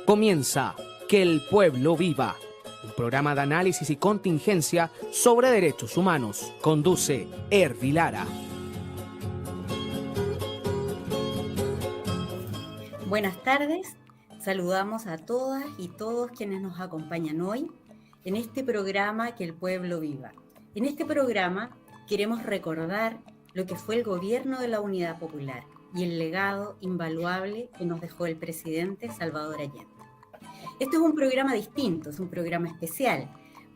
Comienza Que el Pueblo Viva, un programa de análisis y contingencia sobre derechos humanos. Conduce Hervi Lara. Buenas tardes, saludamos a todas y todos quienes nos acompañan hoy en este programa Que el Pueblo Viva. En este programa queremos recordar lo que fue el gobierno de la Unidad Popular y el legado invaluable que nos dejó el presidente Salvador Allende. Este es un programa distinto, es un programa especial,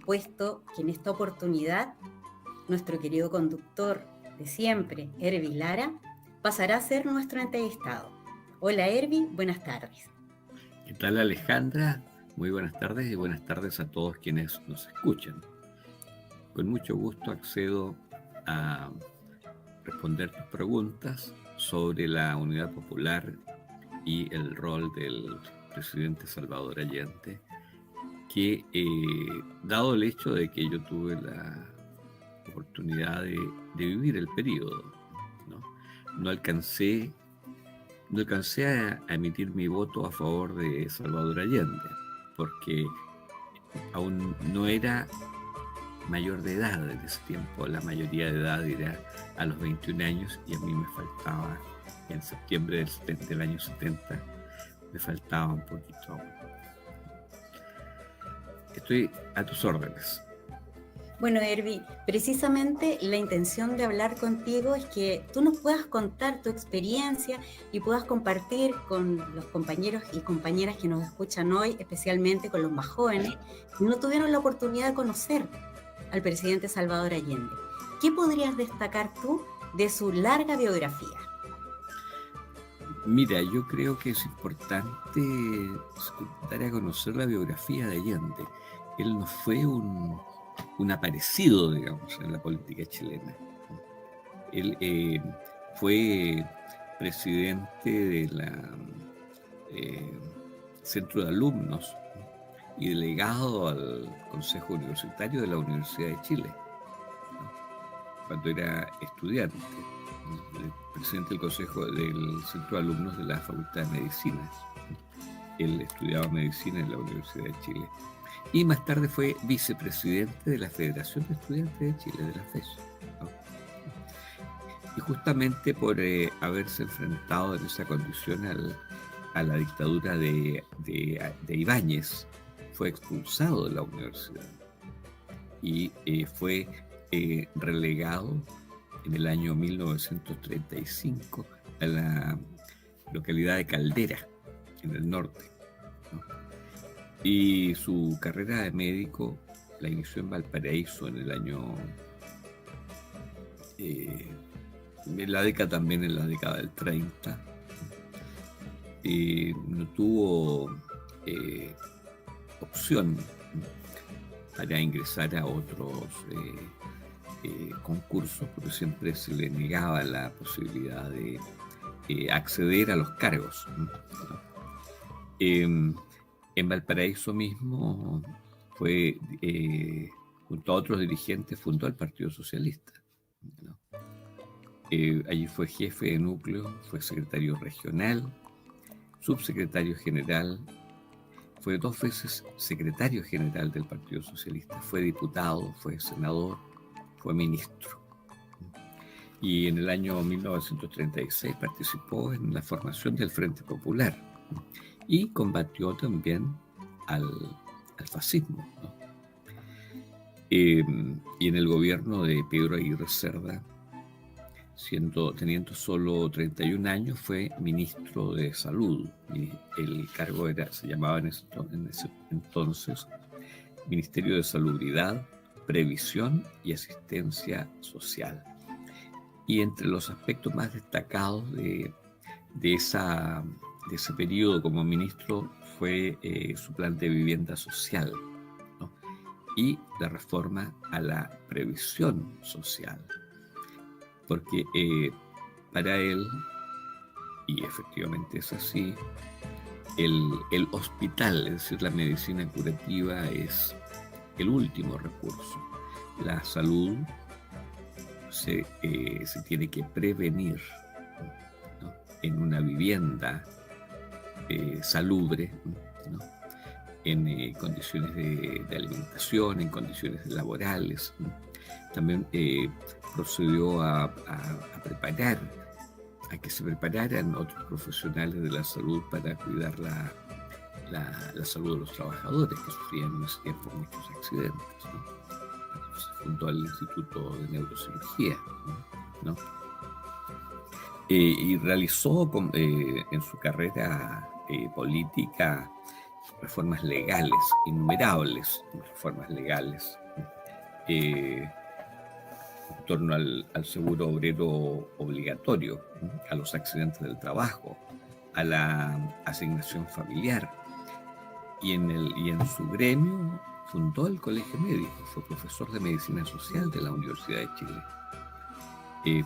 puesto que en esta oportunidad nuestro querido conductor de siempre, Hervi Lara, pasará a ser nuestro entrevistado. Hola Hervi, buenas tardes. ¿Qué tal Alejandra? Muy buenas tardes y buenas tardes a todos quienes nos escuchan. Con mucho gusto accedo a responder tus preguntas sobre la Unidad Popular y el rol del presidente Salvador Allende, que dado el hecho de que yo tuve la oportunidad de vivir el periodo, no alcancé a emitir mi voto a favor de Salvador Allende, porque aún no era mayor de edad en ese tiempo. La mayoría de edad era a los 21 años y a mí me faltaba, en septiembre del año 70, me faltaba un poquito. Estoy a tus órdenes. Bueno, Hervi, precisamente la intención de hablar contigo es que tú nos puedas contar tu experiencia y puedas compartir con los compañeros y compañeras que nos escuchan hoy, especialmente con los más jóvenes, que no tuvieron la oportunidad de conocer al presidente Salvador Allende. ¿Qué podrías destacar tú de su larga biografía? Mira, yo creo que es importante dar a conocer la biografía de Allende. Él no fue un aparecido, digamos, en la política chilena. Él fue presidente de la Centro de Alumnos y delegado al Consejo Universitario de la Universidad de Chile, cuando era estudiante, presidente del Consejo del Centro de Alumnos de la Facultad de Medicina. Él estudiaba medicina en la Universidad de Chile. Y más tarde fue vicepresidente de la Federación de Estudiantes de Chile, de la FES, ¿no? Y justamente por haberse enfrentado en esa condición a la dictadura de Ibáñez, fue expulsado de la universidad y fue relegado en el año 1935 a la localidad de Caldera, en el norte, ¿no? Y su carrera de médico la inició en Valparaíso en el año, en la década del 30. No tuvo opción para ingresar a otros concursos, porque siempre se le negaba la posibilidad de acceder a los cargos, ¿no? En Valparaíso mismo fue, junto a otros dirigentes, fundó el Partido Socialista, ¿no? Allí fue jefe de núcleo, fue secretario regional, subsecretario general, fue 2 veces secretario general del Partido Socialista, fue diputado, fue senador, fue ministro. Y en el año 1936 participó en la formación del Frente Popular y combatió también al fascismo, ¿no? Y en el gobierno de Pedro Aguirre Cerda, teniendo solo 31 años, fue ministro de Salud. Y el cargo se llamaba en ese entonces Ministerio de Salubridad, Previsión y Asistencia Social. Y entre los aspectos más destacados de ese periodo como ministro fue su plan de vivienda social, ¿no? Y la reforma a la previsión social, porque para él, y efectivamente es así, el hospital, es decir, la medicina curativa, es el último recurso. La salud se tiene que prevenir, ¿no? En una vivienda salubre, ¿no? En condiciones de alimentación, en condiciones laborales, ¿no? También procedió a preparar, a que se prepararan otros profesionales de la salud para cuidar la salud de los trabajadores que sufrían en ese tiempo muchos accidentes, ¿no? Se fundó el Instituto de Neurocirugía, ¿no? Y realizó en su carrera política reformas legales, innumerables reformas legales, en torno al seguro obrero obligatorio, a los accidentes del trabajo, a la asignación familiar. Y en su gremio fundó el Colegio Médico, fue profesor de Medicina Social de la Universidad de Chile.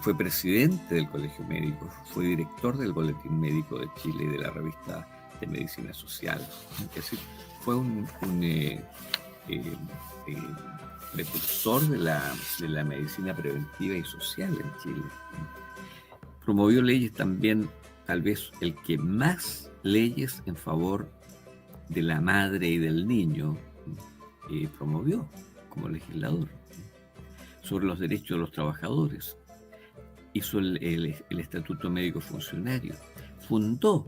Fue presidente del Colegio Médico, fue director del Boletín Médico de Chile y de la Revista de Medicina Social. Es decir, fue un precursor de la medicina preventiva y social en Chile. Promovió leyes también, tal vez el que más leyes en favor de la madre y del niño promovió como legislador, sobre los derechos de los trabajadores. Hizo el Estatuto Médico Funcionario, fundó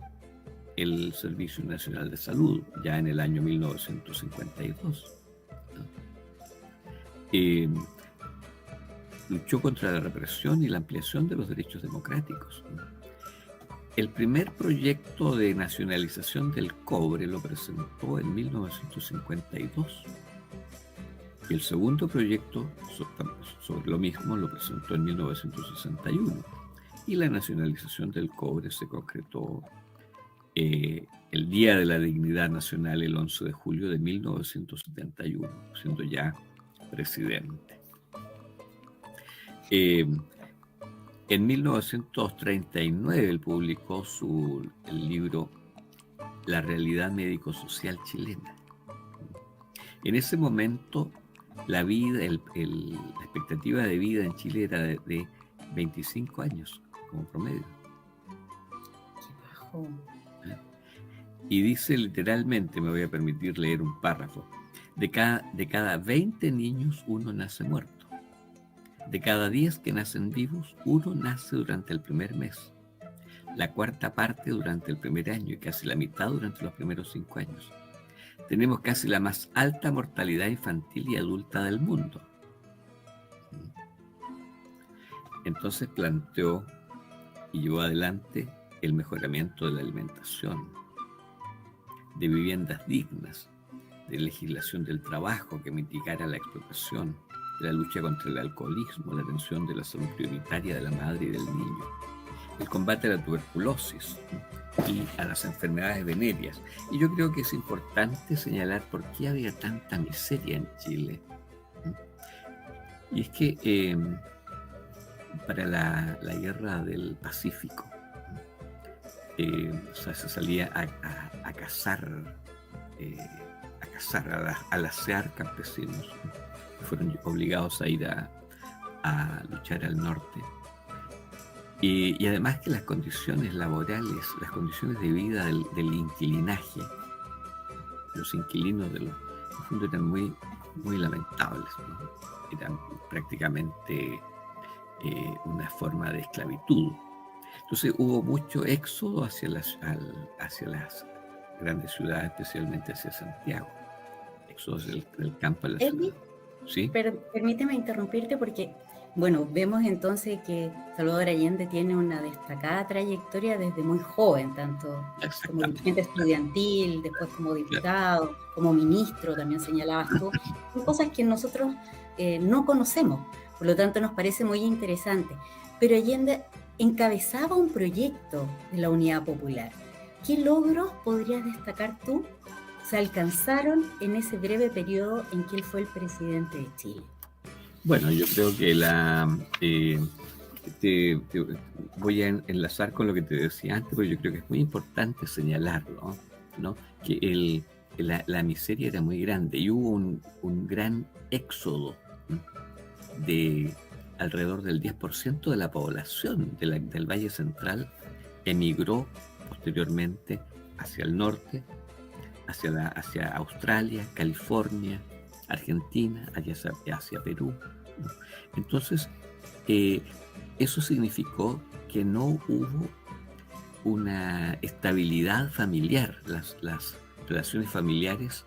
el Servicio Nacional de Salud ya en el año 1952. Luchó contra la represión y la ampliación de los derechos democráticos. El primer proyecto de nacionalización del cobre lo presentó en 1952. Y el segundo proyecto sobre lo mismo lo presentó en 1961. Y la nacionalización del cobre se concretó el Día de la Dignidad Nacional, el 11 de julio de 1971, siendo ya presidente. En 1939 él publicó el libro La realidad médico-social chilena. En ese momento la vida, la expectativa de vida en Chile era de 25 años como promedio. Qué bajo. Y dice literalmente, me voy a permitir leer un párrafo: de cada 20 niños, uno nace muerto. De cada 10 que nacen vivos, uno nace durante el primer mes, la cuarta parte durante el primer año y casi la mitad durante los primeros 5 años. Tenemos casi la más alta mortalidad infantil y adulta del mundo. Entonces planteó y llevó adelante el mejoramiento de la alimentación, de viviendas dignas, de legislación del trabajo que mitigara la explotación, de la lucha contra el alcoholismo, la atención de la salud prioritaria de la madre y del niño, el combate a la tuberculosis y a las enfermedades venéreas. Y yo creo que es importante señalar por qué había tanta miseria en Chile. Y es que para la guerra del Pacífico, se salía a cazar, a lacear campesinos. Fueron obligados a ir a luchar al norte. Y además que las condiciones laborales, las condiciones de vida del inquilinaje, los inquilinos de los fondos eran muy, muy lamentables, ¿no? Eran prácticamente una forma de esclavitud. Entonces hubo mucho éxodo hacia las grandes ciudades, especialmente hacia Santiago. Éxodos del campo a la ciudad. ¿Sí? Pero permíteme interrumpirte porque, bueno, vemos entonces que Salvador Allende tiene una destacada trayectoria desde muy joven, tanto como dirigente estudiantil, después como diputado, como ministro, también señalabas tú. Son cosas que nosotros no conocemos, por lo tanto nos parece muy interesante. Pero Allende encabezaba un proyecto de la Unidad Popular. ¿Qué logros podrías destacar tú se alcanzaron en ese breve periodo en que él fue el presidente de Chile? Bueno, yo creo que voy a enlazar con lo que te decía antes, porque yo creo que es muy importante señalarlo, ¿no? Que la miseria era muy grande y hubo un gran éxodo, ¿no? De alrededor del 10% de la población del Valle Central emigró posteriormente hacia el norte, hacia Australia, California, Argentina, hacia Perú, ¿no? Entonces, eso significó que no hubo una estabilidad familiar. Las relaciones familiares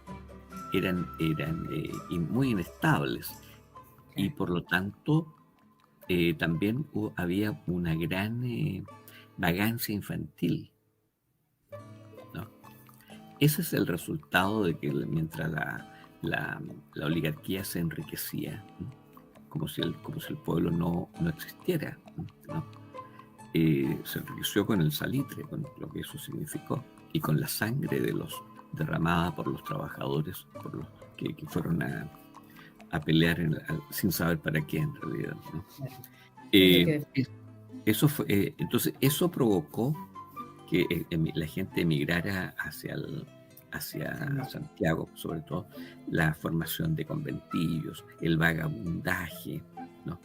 eran muy inestables, y por lo tanto también había una gran vagancia infantil, ¿no? Ese es el resultado de que mientras la oligarquía se enriquecía, ¿no? como si el pueblo no existiera, ¿no? Se enriqueció con el salitre, con lo que eso significó, y con la sangre derramada por los trabajadores, por los que fueron a pelear sin saber para qué, en realidad, ¿no? Entonces eso provocó que la gente emigrara hacia Santiago, sobre todo la formación de conventillos, el vagabundaje, ¿no?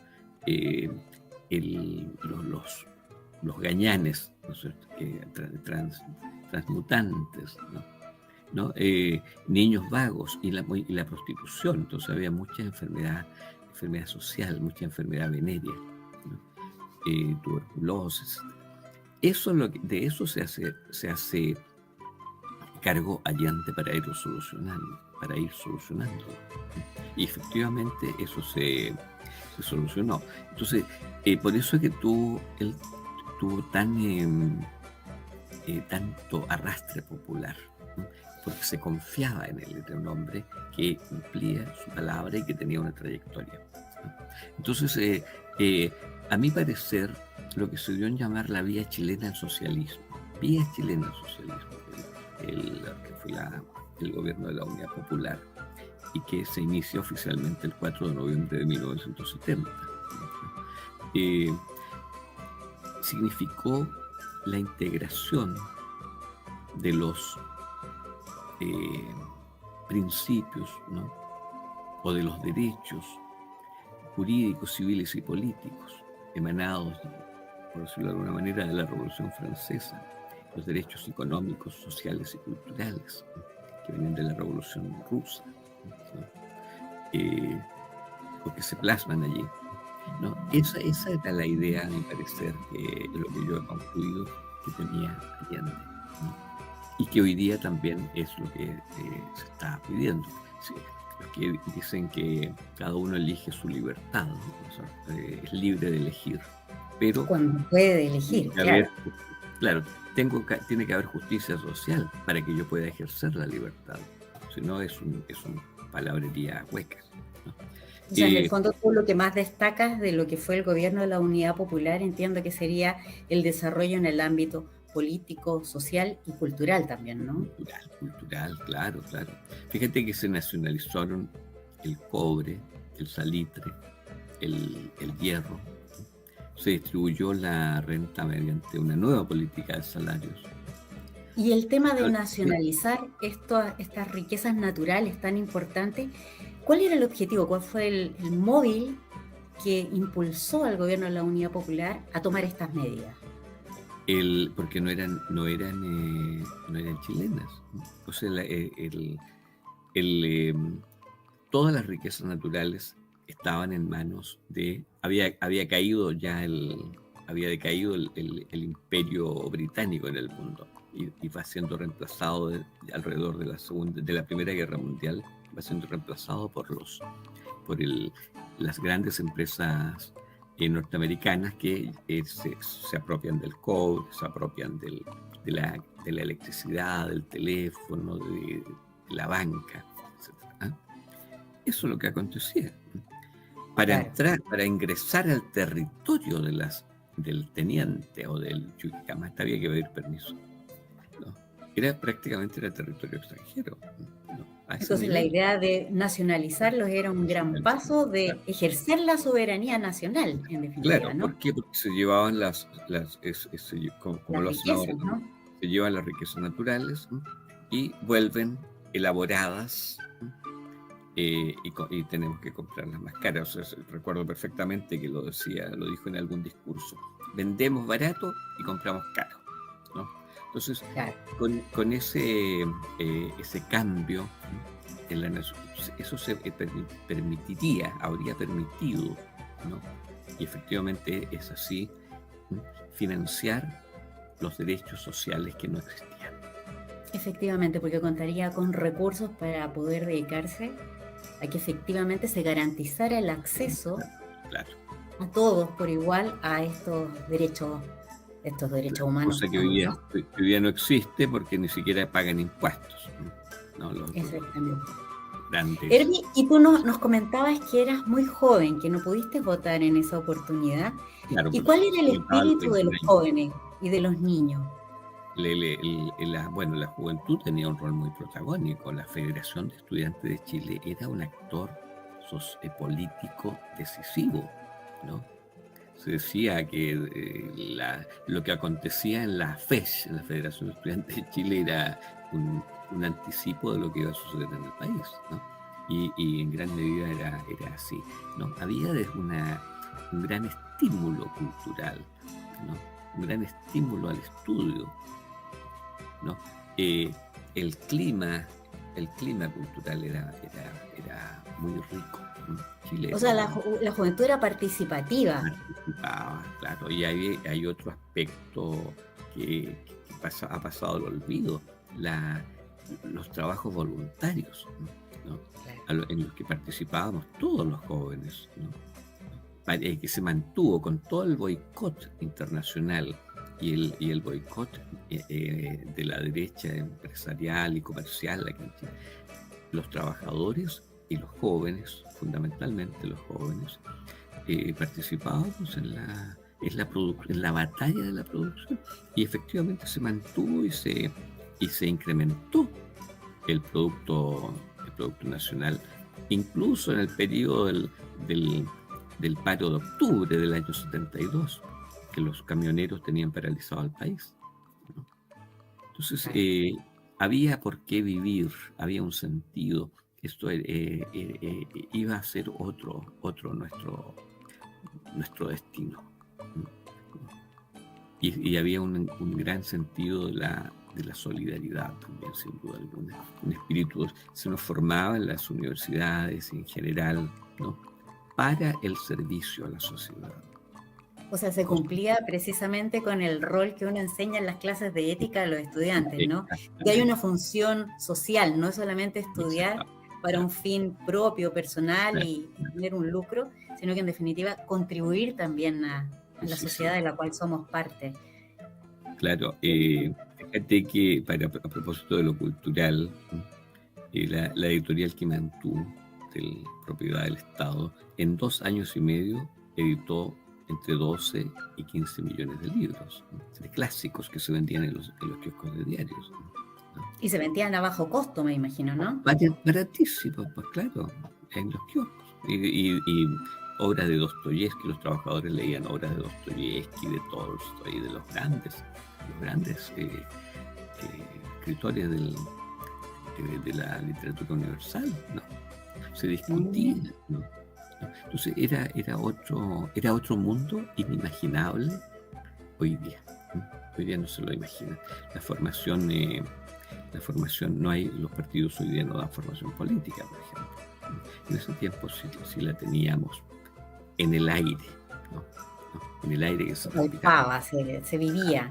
Los gañanes, ¿no es cierto? Transmutantes, ¿no? Niños vagos y la prostitución. Entonces había mucha enfermedad social, mucha enfermedad venérea, ¿no? Tuberculosis. De eso se hace cargo Allende para ir solucionando. Y efectivamente eso se solucionó. Entonces, por eso es que él tuvo tanto arrastre popular, ¿no? Porque se confiaba en él, era un hombre que cumplía su palabra y que tenía una trayectoria, ¿no? Entonces, a mi parecer, lo que se dio en llamar la vía chilena al socialismo, que fue el gobierno de la Unidad Popular, y que se inició oficialmente el 4 de noviembre de 1970, significó la integración de los principios, ¿no? O de los derechos jurídicos, civiles y políticos emanados, por decirlo de alguna manera, de la Revolución Francesa, los derechos económicos, sociales y culturales, ¿no? Que vienen de la Revolución Rusa, ¿no? Porque se plasman allí, ¿no? Esa era la idea, a mi parecer, lo que yo he concluido que tenía Allende, ¿no? Y que hoy día también es lo que se está pidiendo. Sí, los que dicen que cada uno elige su libertad, ¿no? O sea, es libre de elegir, pero cuando puede elegir, claro, tiene que haber justicia social para que yo pueda ejercer la libertad. Si no, es una palabrería hueca, ¿no? O sea, en el fondo, tú lo que más destacas de lo que fue el gobierno de la Unidad Popular, entiendo que sería el desarrollo en el ámbito político, social y cultural también, ¿no? Cultural, claro. Fíjate que se nacionalizaron el cobre, el salitre, el hierro. Se distribuyó la renta mediante una nueva política de salarios. Y el tema de nacionalizar estas riquezas naturales tan importantes, ¿cuál era el objetivo? ¿Cuál fue el móvil que impulsó al gobierno de la Unidad Popular a tomar estas medidas? Porque no eran chilenas. O sea, todas las riquezas naturales estaban en manos de... Había decaído el imperio británico en el mundo, y va siendo reemplazado alrededor de la Primera Guerra Mundial, va siendo reemplazado por las grandes empresas norteamericanas que se apropian del cobre, se apropian de la electricidad, del teléfono, de la banca, etc. Eso es lo que acontecía. Para ingresar al territorio del teniente o del chuquicamata había que pedir permiso, ¿no? Prácticamente era territorio extranjero, ¿no? Entonces la idea de nacionalizarlos era un gran paso de ejercer la soberanía nacional, en definitiva, claro, ¿no? ¿por qué? Porque se llevaban como lo hacen ahora, ¿no? Se llevan las riquezas naturales, ¿no? Y vuelven elaboradas, ¿no? Y tenemos que comprarlas más caras. O sea, recuerdo perfectamente que lo dijo en algún discurso: vendemos barato y compramos caro, ¿no? Entonces, Claro. con ese cambio en la nación, eso se permitiría, habría permitido, ¿no? Y efectivamente es así, financiar los derechos sociales que no existían. Efectivamente, porque contaría con recursos para poder dedicarse a que efectivamente se garantizara el acceso Claro, a todos por igual a estos derechos humanos. cosa que hoy día no existe porque ni siquiera pagan impuestos, ¿no? Los Exactamente. grandes. Herbie, y tú nos comentabas que eras muy joven, que no pudiste votar en esa oportunidad. Claro, ¿Y pues, cuál era el votaba a los espíritu de los 21 años. jóvenes y de los niños? Bueno, la juventud tenía un rol muy protagónico. La Federación de Estudiantes de Chile era un actor político decisivo, ¿no? Se decía que lo que acontecía en la FES, en la Federación de Estudiantes de Chile, era un anticipo de lo que iba a suceder en el país, ¿no? Y en gran medida era así, ¿no? Había un gran estímulo cultural, ¿no? Un gran estímulo al estudio, ¿no? El clima cultural era muy rico. Chile O sea, la juventud era participativa. participaba, claro, y hay otro aspecto que ha pasado al olvido, los trabajos voluntarios, ¿no? Claro. En los que participábamos todos los jóvenes, ¿no? Que se mantuvo con todo el boicot internacional y el boicot de la derecha empresarial y comercial aquí en Chile. Los trabajadores y los jóvenes, fundamentalmente los jóvenes, participábamos en la batalla de la producción, y efectivamente se mantuvo y se incrementó el producto nacional, incluso en el periodo del paro de octubre del año 72, que los camioneros tenían paralizado al país, ¿no? Entonces, había por qué vivir, había un sentido. Esto iba a ser otro nuestro destino. Y había un gran sentido de la solidaridad también, sin duda alguna. Un espíritu se nos formaba en las universidades en general, ¿no? Para el servicio a la sociedad. O sea, se cumplía precisamente con el rol que uno enseña en las clases de ética a los estudiantes, ¿no? Que hay una función social, no es solamente estudiar para un fin propio, personal y tener un lucro, sino que en definitiva contribuir también a la sociedad de la cual somos parte. Claro, fíjate que a propósito de lo cultural, la editorial Quimantú, de propiedad del Estado, en 2 años y medio editó entre 12 y 15 millones de libros, de clásicos que se vendían en los kioscos de diarios, ¿no? Y se vendían a bajo costo, me imagino, ¿no? Baratísimos, pues claro, en los kioscos. Y obras de Dostoyevsky, los trabajadores leían obras de Dostoyevsky, de Tolstoy, de los grandes escritores de la literatura universal, ¿no? Se discutía, ¿no? Entonces era otro mundo inimaginable hoy día. Hoy día no se lo imagina. La formación, no hay, los partidos hoy día no dan formación política, por ejemplo. En ese tiempo sí la teníamos en el aire, ¿no? En el aire que se palpaba, se vivía.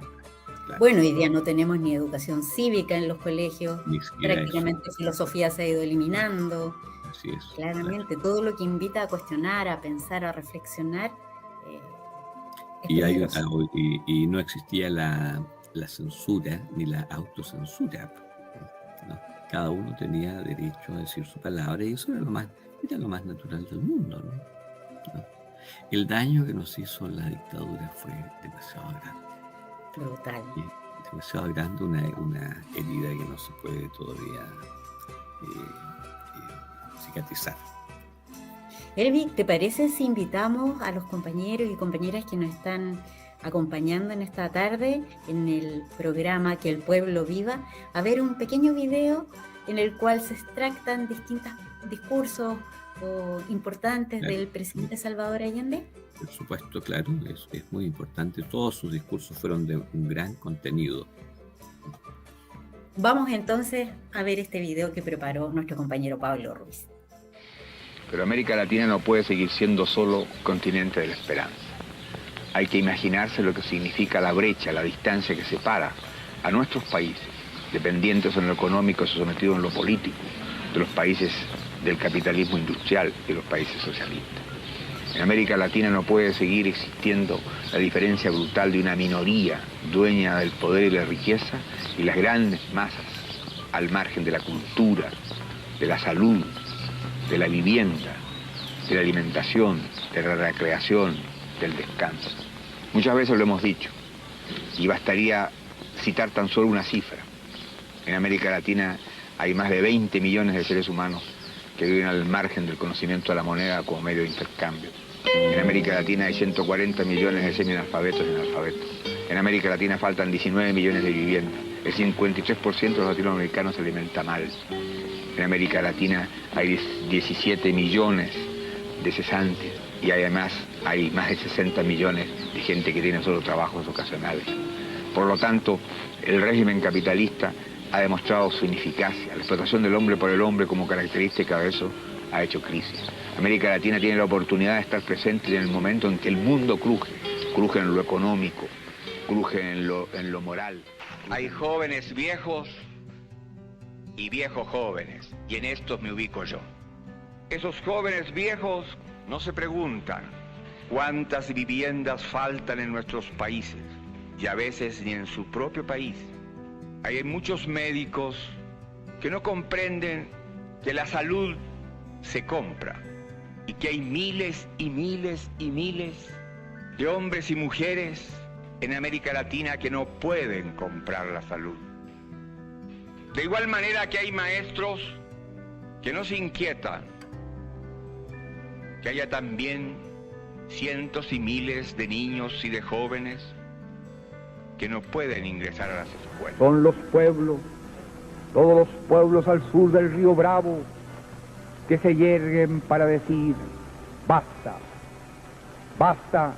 Claro. Bueno, hoy día no tenemos ni educación cívica en los colegios, prácticamente eso. Filosofía se ha ido eliminando. Así es, claramente, claro. Todo lo que invita a cuestionar, a pensar, a reflexionar. Y no existía la censura ni la autocensura, ¿no? Cada uno tenía derecho a decir su palabra, y eso era lo más natural del mundo, ¿no? El daño que nos hizo la dictadura fue demasiado grande. Brutal. Demasiado grande, una herida que no se puede todavía cicatrizar. Herbie, ¿te parece si invitamos a los compañeros y compañeras que nos están acompañando en esta tarde en el programa Que el Pueblo Viva a ver un pequeño video en el cual se extractan distintos discursos importantes del presidente Salvador Allende? Por supuesto, claro, es muy importante. Todos sus discursos fueron de un gran contenido. Vamos entonces a ver este video que preparó nuestro compañero Pablo Ruiz. Pero América Latina no puede seguir siendo solo continente de la esperanza. Hay que imaginarse lo que significa la brecha, la distancia que separa a nuestros países, dependientes en lo económico y sometidos en lo político, de los países del capitalismo industrial y de los países socialistas. En América Latina no puede seguir existiendo la diferencia brutal de una minoría dueña del poder y la riqueza y las grandes masas al margen de la cultura, de la salud, de la vivienda, de la alimentación, de la recreación, del descanso. Muchas veces lo hemos dicho, y bastaría citar tan solo una cifra. En América Latina hay más de 20 millones de seres humanos que viven al margen del conocimiento de la moneda como medio de intercambio. En América Latina hay 140 millones de semianalfabetos y analfabetos. En América Latina faltan 19 millones de viviendas. El 53% de los latinoamericanos se alimenta mal. En América Latina hay 17 millones de cesantes y además hay más de 60 millones de gente que tiene solo trabajos ocasionales. Por lo tanto, el régimen capitalista ha demostrado su ineficacia. La explotación del hombre por el hombre como característica de eso ha hecho crisis. América Latina tiene la oportunidad de estar presente en el momento en que el mundo cruje en lo económico, cruje en lo moral. Hay jóvenes viejos y viejos jóvenes, y en estos me ubico yo. Esos jóvenes viejos no se preguntan cuántas viviendas faltan en nuestros países, y a veces ni en su propio país. Hay muchos médicos que no comprenden que la salud se compra y que hay miles y miles y miles de hombres y mujeres en América Latina que no pueden comprar la salud. De igual manera que hay maestros que no se inquietan, que haya también cientos y miles de niños y de jóvenes que no pueden ingresar a las escuelas. Son los pueblos, todos los pueblos al sur del río Bravo, que se yerguen para decir basta, basta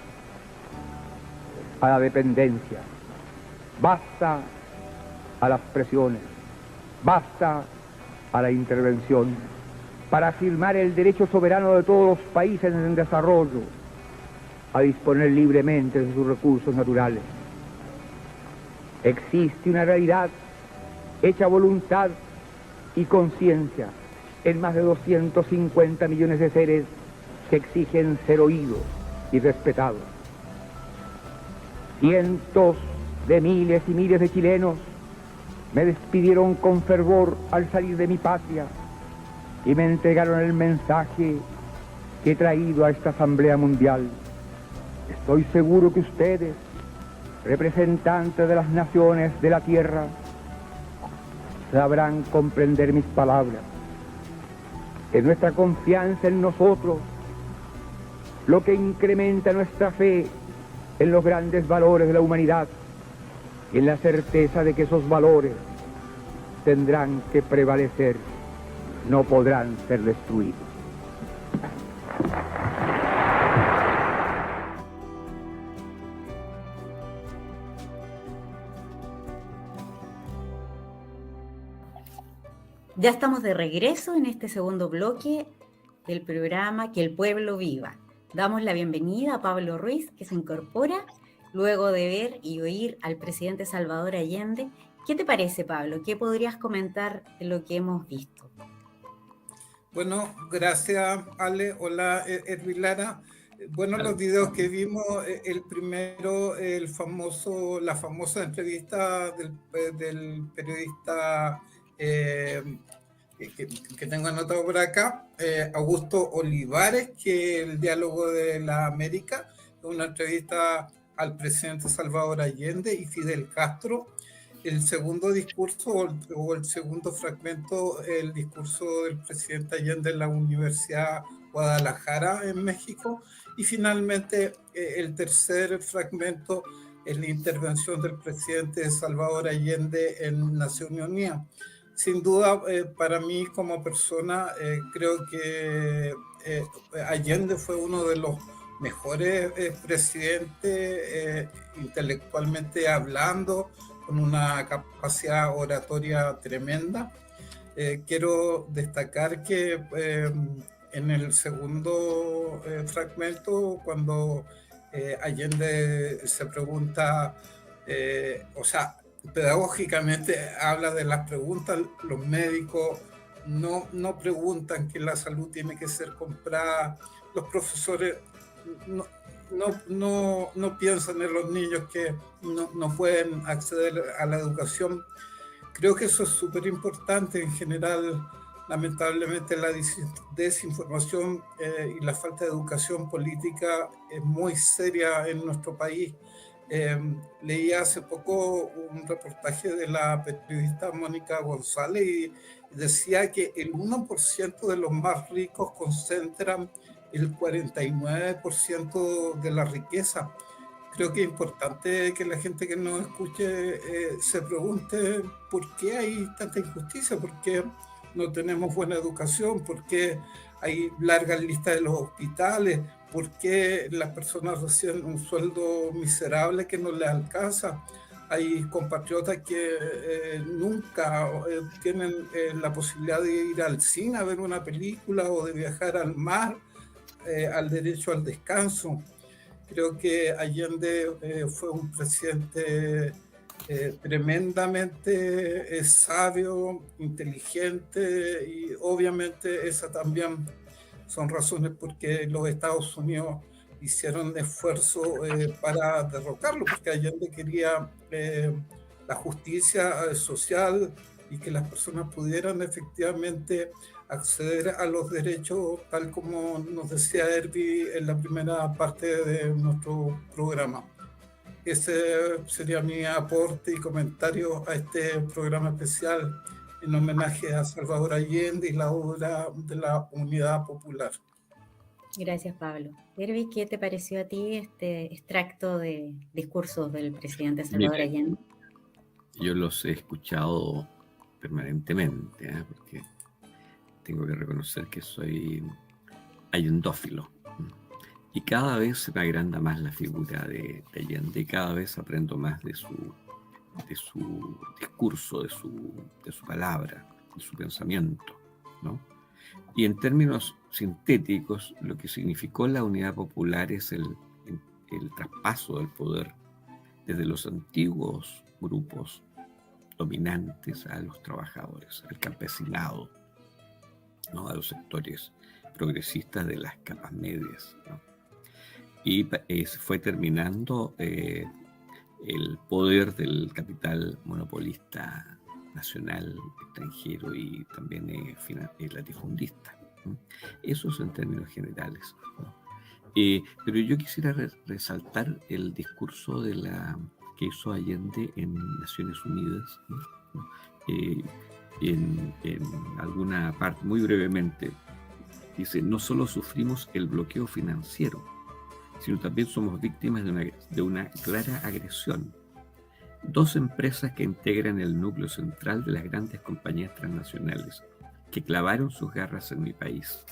a la dependencia, basta a las presiones, basta a la intervención, para afirmar el derecho soberano de todos los países en desarrollo a disponer libremente de sus recursos naturales. Existe una realidad hecha voluntad y conciencia en más de 250 millones de seres que exigen ser oídos y respetados. Cientos de miles y miles de chilenos me despidieron con fervor al salir de mi patria y me entregaron el mensaje que he traído a esta Asamblea Mundial. Estoy seguro que ustedes, representantes de las naciones de la tierra, sabrán comprender mis palabras. Es nuestra confianza en nosotros lo que incrementa nuestra fe en los grandes valores de la humanidad y en la certeza de que esos valores tendrán que prevalecer, no podrán ser destruidos. Ya estamos de regreso en este segundo bloque del programa Que el Pueblo Viva. Damos la bienvenida a Pablo Ruiz, que se incorpora luego de ver y oír al presidente Salvador Allende. ¿Qué te parece, Pablo? ¿Qué podrías comentar de lo que hemos visto? Bueno, gracias, Ale. Hola, Ervilara. Bueno, los videos que vimos, el primero, la famosa entrevista del periodista que tengo anotado por acá, Augusto Olivares, que el diálogo de la América, una entrevista al presidente Salvador Allende y Fidel Castro. El segundo discurso o el segundo fragmento, el discurso del presidente Allende en la Universidad Guadalajara en México. Y finalmente el tercer fragmento es la intervención del presidente Salvador Allende en Naciones Unidas. Sin duda, para mí como persona, creo que Allende fue uno de los mejores presidentes intelectualmente hablando, con una capacidad oratoria tremenda. Quiero destacar que en el segundo fragmento, cuando Allende se pregunta, o sea, pedagógicamente habla de las preguntas, los médicos no preguntan que la salud tiene que ser comprada, los profesores no piensan en los niños que no pueden acceder a la educación. Creo que eso es súper importante. En general, lamentablemente, la desinformación y la falta de educación política es muy seria en nuestro país. Leí hace poco un reportaje de la periodista Mónica González y decía que el 1% de los más ricos concentran el 49% de la riqueza. Creo que es importante que la gente que nos escuche se pregunte por qué hay tanta injusticia, por qué no tenemos buena educación, por qué hay largas listas de los hospitales, por qué las personas reciben un sueldo miserable que no les alcanza. Hay compatriotas que nunca tienen la posibilidad de ir al cine a ver una película o de viajar al mar, al derecho al descanso. Creo que Allende fue un presidente tremendamente sabio, inteligente, y obviamente esa también son razones por qué los Estados Unidos hicieron esfuerzo para derrocarlo, porque Allende quería la justicia social y que las personas pudieran efectivamente acceder a los derechos, tal como nos decía Herbie en la primera parte de nuestro programa. Ese sería mi aporte y comentario a este programa especial en homenaje a Salvador Allende y la obra de la Unidad Popular. Gracias, Pablo. Herbie, ¿qué te pareció a ti este extracto de discursos del presidente Salvador Allende? Yo los he escuchado permanentemente, porque tengo que reconocer que soy allendófilo. Y cada vez se me agranda más la figura de Allende, y cada vez aprendo más de su discurso, de su palabra, de su pensamiento, ¿no? Y en términos sintéticos, lo que significó la Unidad Popular es el traspaso del poder desde los antiguos grupos dominantes a los trabajadores, al campesinado, ¿no? A los sectores progresistas de las capas medias, ¿no? Y se fue terminando el poder del capital monopolista nacional, extranjero y también latifundista, ¿no? Eso es en términos generales, ¿no? Pero yo quisiera resaltar el discurso que hizo Allende en Naciones Unidas, ¿no? En alguna parte, muy brevemente, dice: no solo sufrimos el bloqueo financiero, sino también somos víctimas de una clara agresión. 2 empresas que integran el núcleo central de las grandes compañías transnacionales que clavaron sus garras en mi país,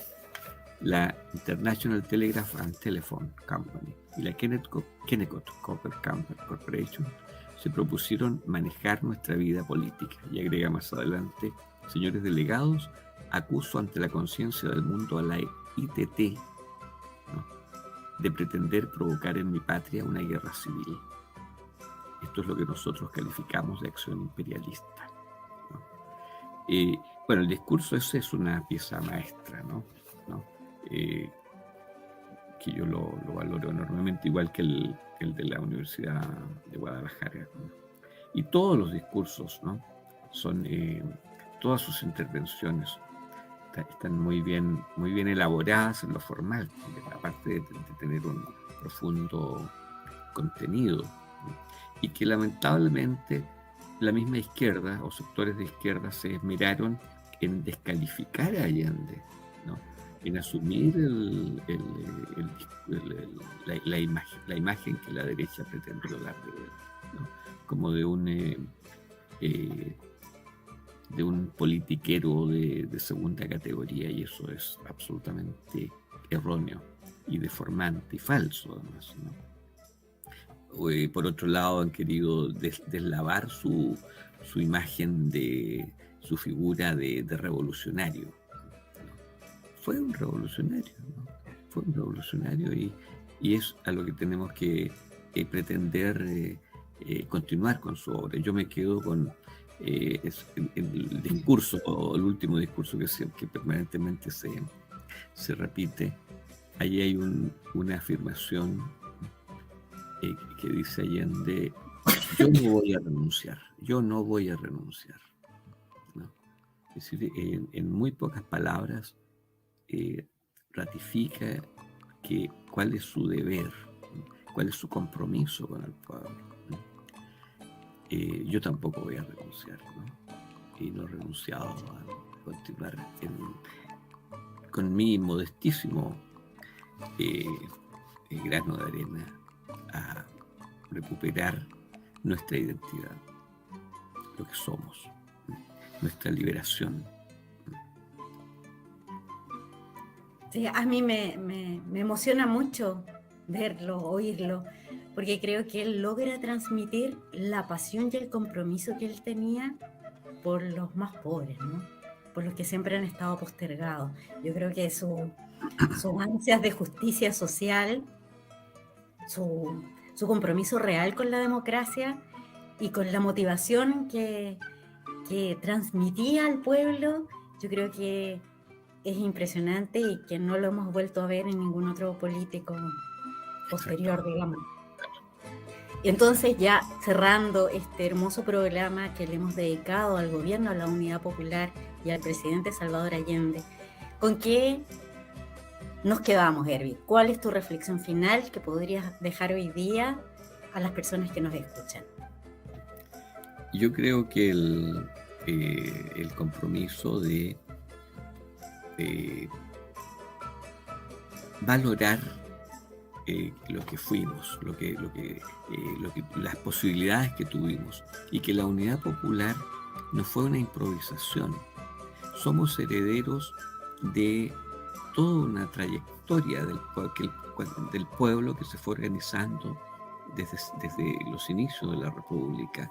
la International Telegraph and Telephone Company y la Kennecott Copper Corporation, se propusieron manejar nuestra vida política. Y agrega más adelante: señores delegados, acuso ante la conciencia del mundo a la ITT, ¿no?, de pretender provocar en mi patria una guerra civil. Esto es lo que nosotros calificamos de acción imperialista, ¿no? Bueno, el discurso ese es una pieza maestra, ¿no? Que yo lo valoro enormemente, igual que el de la Universidad de Guadalajara, ¿no? Y todos los discursos, ¿no?, son todas sus intervenciones están muy bien elaboradas en lo formal, aparte de tener un profundo contenido, ¿no? Y que lamentablemente la misma izquierda o sectores de izquierda se esmeraron en descalificar a Allende, ¿no?, en asumir la imagen que la derecha pretendió dar de él, ¿no?, como de un politiquero de segunda categoría, y eso es absolutamente erróneo y deformante y falso, además, ¿no? por otro lado, han querido deslavar su imagen de su figura de revolucionario. Fue un revolucionario, ¿no? Fue un revolucionario y es a lo que tenemos que pretender continuar con su obra. Yo me quedo con el discurso, el último discurso que permanentemente se repite. Allí hay una afirmación que dice Allende: yo no voy a renunciar, yo no voy a renunciar, ¿no? Es decir, en muy pocas palabras ratifica cuál es su deber, cuál es su compromiso con el pueblo, ¿no? Yo tampoco voy a renunciar, ¿no? Y no he renunciado a continuar con mi modestísimo grano de arena a recuperar nuestra identidad, lo que somos, nuestra liberación. Sí, a mí me emociona mucho verlo, oírlo, porque creo que él logra transmitir la pasión y el compromiso que él tenía por los más pobres, ¿no? Por los que siempre han estado postergados. Yo creo que sus ansias de justicia social, su compromiso real con la democracia y con la motivación que transmitía al pueblo, yo creo que es impresionante y que no lo hemos vuelto a ver en ningún otro político posterior, digamos. Y entonces, ya cerrando este hermoso programa que le hemos dedicado al gobierno, a la Unidad Popular y al presidente Salvador Allende, ¿con qué nos quedamos, Hervi? ¿Cuál es tu reflexión final que podrías dejar hoy día a las personas que nos escuchan? Yo creo que el compromiso de valorar lo que fuimos, las posibilidades que tuvimos, y que la Unidad Popular no fue una improvisación. Somos herederos de toda una trayectoria del pueblo que se fue organizando desde los inicios de la República,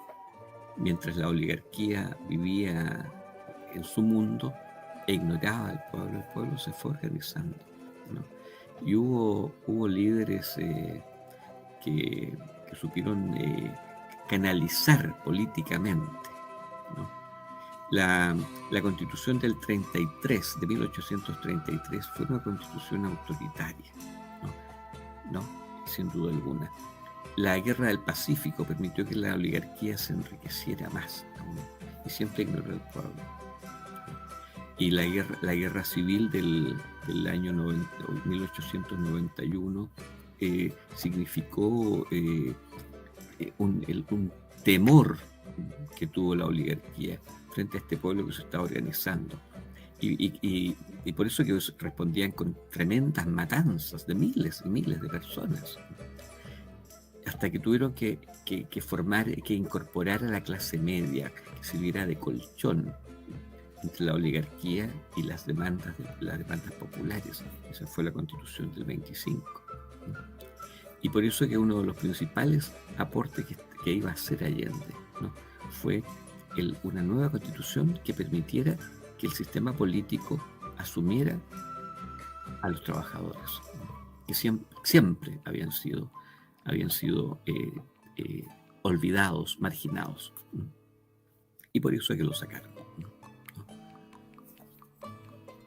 mientras la oligarquía vivía en su mundo e ignoraba al pueblo. El pueblo se fue organizando, ¿no? Y hubo líderes que supieron canalizar políticamente, ¿no? La Constitución del 33, de 1833, fue una constitución autoritaria, ¿no? Sin duda alguna. La Guerra del Pacífico permitió que la oligarquía se enriqueciera más, ¿no? Y siempre ignoró al pueblo. Y la guerra civil del año 1891 significó un temor que tuvo la oligarquía frente a este pueblo que se estaba organizando. Y por eso que respondían con tremendas matanzas de miles y miles de personas, hasta que tuvieron que incorporar a la clase media, que sirviera de colchón entre la oligarquía y las demandas populares. Esa fue la Constitución del 25. Y por eso que uno de los principales aportes que iba a hacer Allende, ¿no? fue una nueva Constitución que permitiera que el sistema político asumiera a los trabajadores, que siempre habían sido olvidados, marginados. Y por eso es que lo sacaron.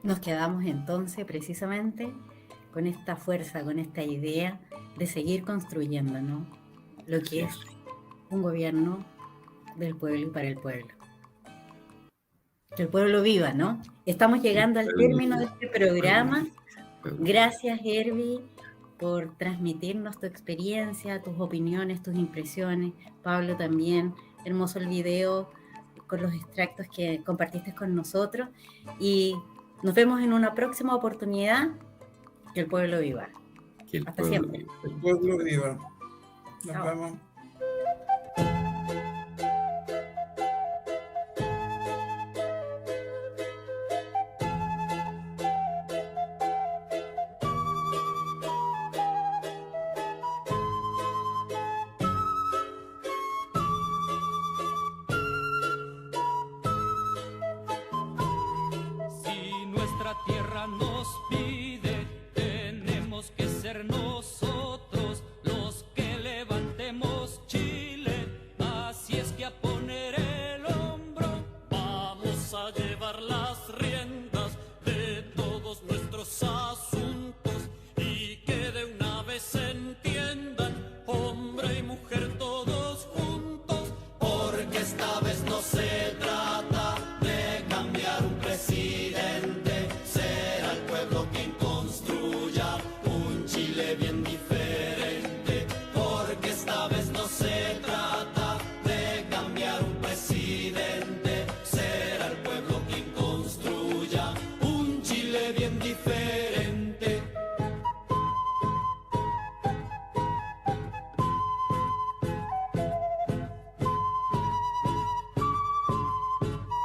Nos quedamos entonces precisamente con esta fuerza, con esta idea de seguir construyendo, ¿no? Lo que es un gobierno del pueblo y para el pueblo. Que el pueblo viva, ¿no? Estamos llegando al término de este programa. Gracias, Hervi, por transmitirnos tu experiencia, tus opiniones, tus impresiones. Pablo también, hermoso el video con los extractos que compartiste con nosotros. Y nos vemos en una próxima oportunidad. Que el pueblo viva. Hasta siempre. El pueblo viva. Nos vemos. nuestra tierra nos pide, tenemos que ser nosotros los que levantemos Chile. Así es que a poner el hombro, vamos a llevar las riendas de todos nuestros asuntos y que de una vez se entiendan, hombre y mujer todos juntos, porque esta vez no se trata de cambiar un presidente, será el pueblo quien construya un Chile bien diferente, porque esta vez no se trata de cambiar un presidente, será el pueblo quien construya un Chile bien diferente.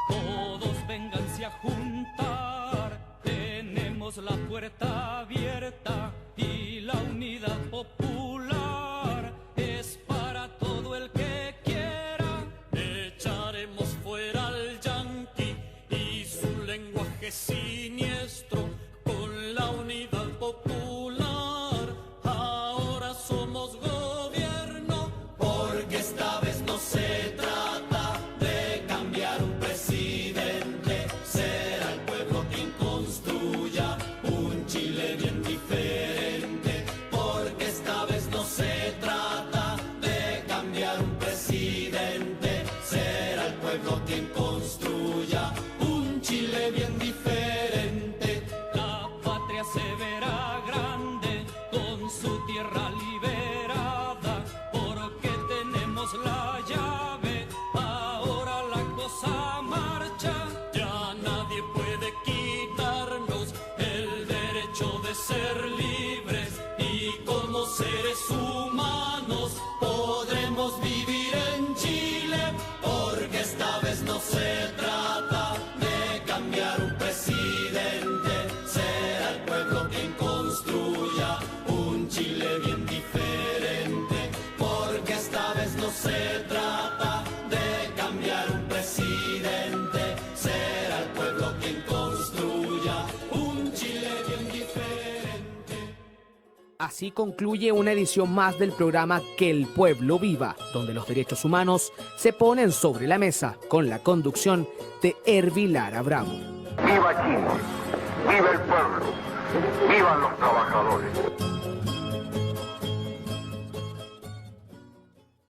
Todos vénganse a juntar, tenemos la puerta abierta y la unidad popular es para todo el que quiera. Echaremos fuera al yanqui y su lenguaje siniestro con la unidad popular. Ahora somos gobierno, porque esta vez no se trata de cambiar un presidente, será el pueblo quien construya un Chile bien diferente, porque esta vez no se trata de cambiar un presidente, será el pueblo quien construya un Chile bien diferente. La patria se verá grande con su tierra liberada, porque tenemos la llave, ahora la cosa marcha, ya nadie puede quitarnos el derecho de ser libres y como seres humanos podremos vivir en Chile, porque esta vez no se trata de cambiar un presidente, será el pueblo quien construya un Chile bien diferente, porque esta vez no se trata de cambiar un presidente, será el pueblo quien construya un Chile bien diferente. Así concluye una edición más del programa Que el Pueblo Viva, donde los derechos humanos se ponen sobre la mesa, con la conducción de Hervilar Abramo. ¡Viva Chile! ¡Viva el pueblo! ¡Vivan los trabajadores!